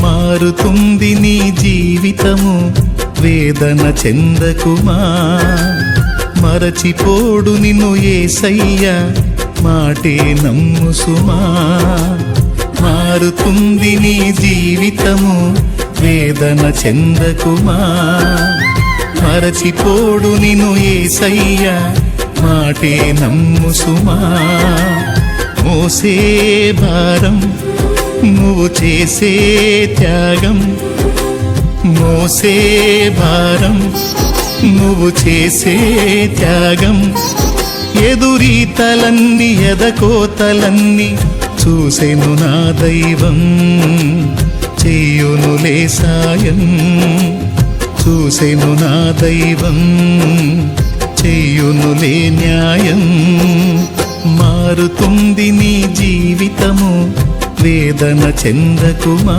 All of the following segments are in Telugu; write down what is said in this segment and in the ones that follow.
మారుతుంది నీ జీవితము, వేదన చెందకుమా. మరచిపోడు నిన్ను యేసయ్య, మాటే నమ్ము సుమా. మారుతుంది నీ జీవితము, వేదన చెందకుమా. మరచిపోడు నిన్ను యేసయ్య, మాటే నమ్ము సుమా. మోసే భారం నువ్వు చేసే త్యాగం, మోసే భారం నువ్వు చేసే త్యాగం. ఎదురీతలన్నీ ఎదకోతలన్నీ చూసెను నా దైవం, చెయ్యునులే సాయం. చూసెను నా దైవం, చెయ్యునులే న్యాయం. మారుతుంది నీ జీవితము, వేదన చెందకుమా.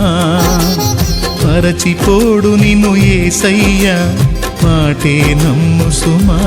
మరచిపోడు నిన్ను యేసయ్య, మాటే నమ్ము సుమా.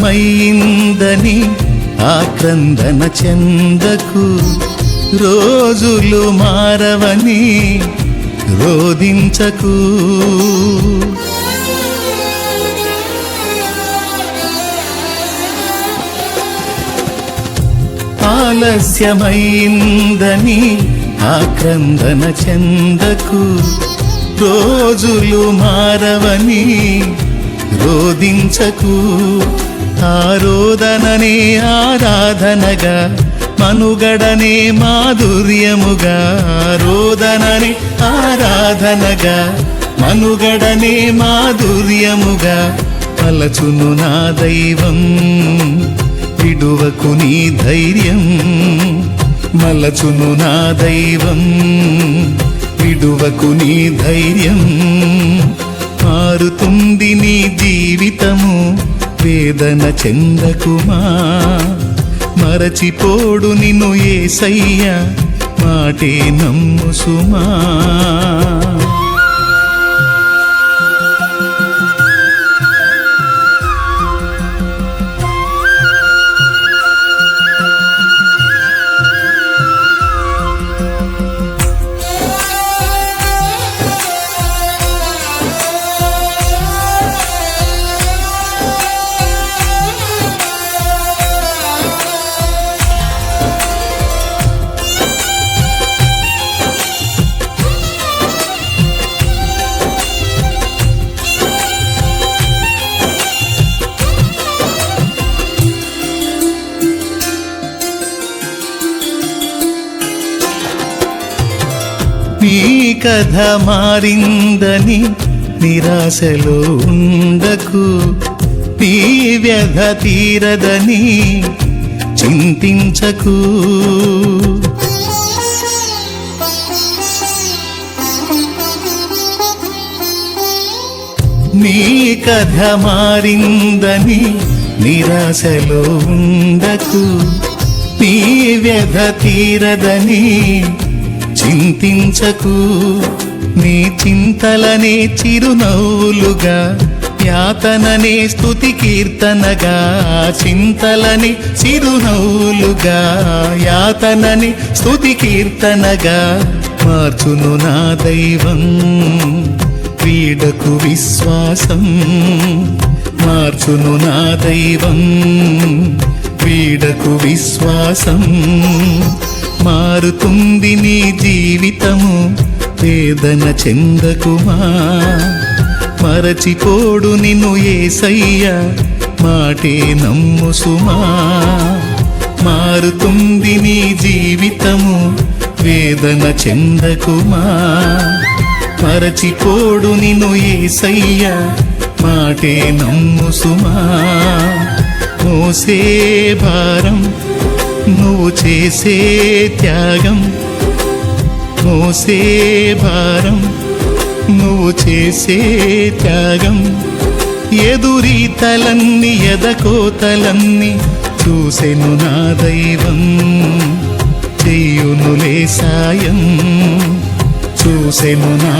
ఆలస్యమైందని ఆక్రందన చెందకు, రోజులు మారవని రోదించకు. ఆలస్యమైందని ఆక్రందన చెందకు, రోజులు మారవని రోదించకు. ఆరోదననే ఆరాధనగా, మనుగడనే మాధుర్యముగా. ఆరోదననే ఆరాధనగా, మనుగడనే మాధుర్యముగా. పలచును నా దైవం, విడువకు నీ ధైర్యం. మలచును నా దైవం, విడువకు నీ ధైర్యం. మారుతుంది నీ జీవితము, వేదన చెందకుమా. మరచిపోడు నిన్ను యేసయ్య, మాటే నమ్ము సుమా. నీ కథ మారిందని నిరాశలో ఉండకు, నీ వ్యధ తీరదని చింతించకు. నీ కథ మారిందని నిరాశలో ఉండకు, నీ వ్యధ తీరదని చింతించకు నీ చింతలనే చిరునవ్వులుగా యాతననే స్తుతి కీర్తనగా చింతలని చిరునవ్వులుగా యాతనని స్తుతి కీర్తనగా మార్చును నా దైవం వీడకు విశ్వాసం మార్చును నా దైవం వీడకు విశ్వాసం మారుతుంది నీ జీవితము వేదన చెందకుమా మరచిపోడు నిన్ను యేసయ్య మాటే నమ్ము సుమా మారుతుంది నీ జీవితము వేదన చెందకుమా మరచిపోడు నిన్ను యేసయ్య మాటే నమ్ము సుమా మోసే భారం నువ్వు చేసే త్యాగం మోసే భారం నువ్వు చేసే త్యాగం ఎదురీతలన్నీ ఎదకోతలన్నీ చూసెను నా దైవం చెయ్యునులే సాయం చూసెను నా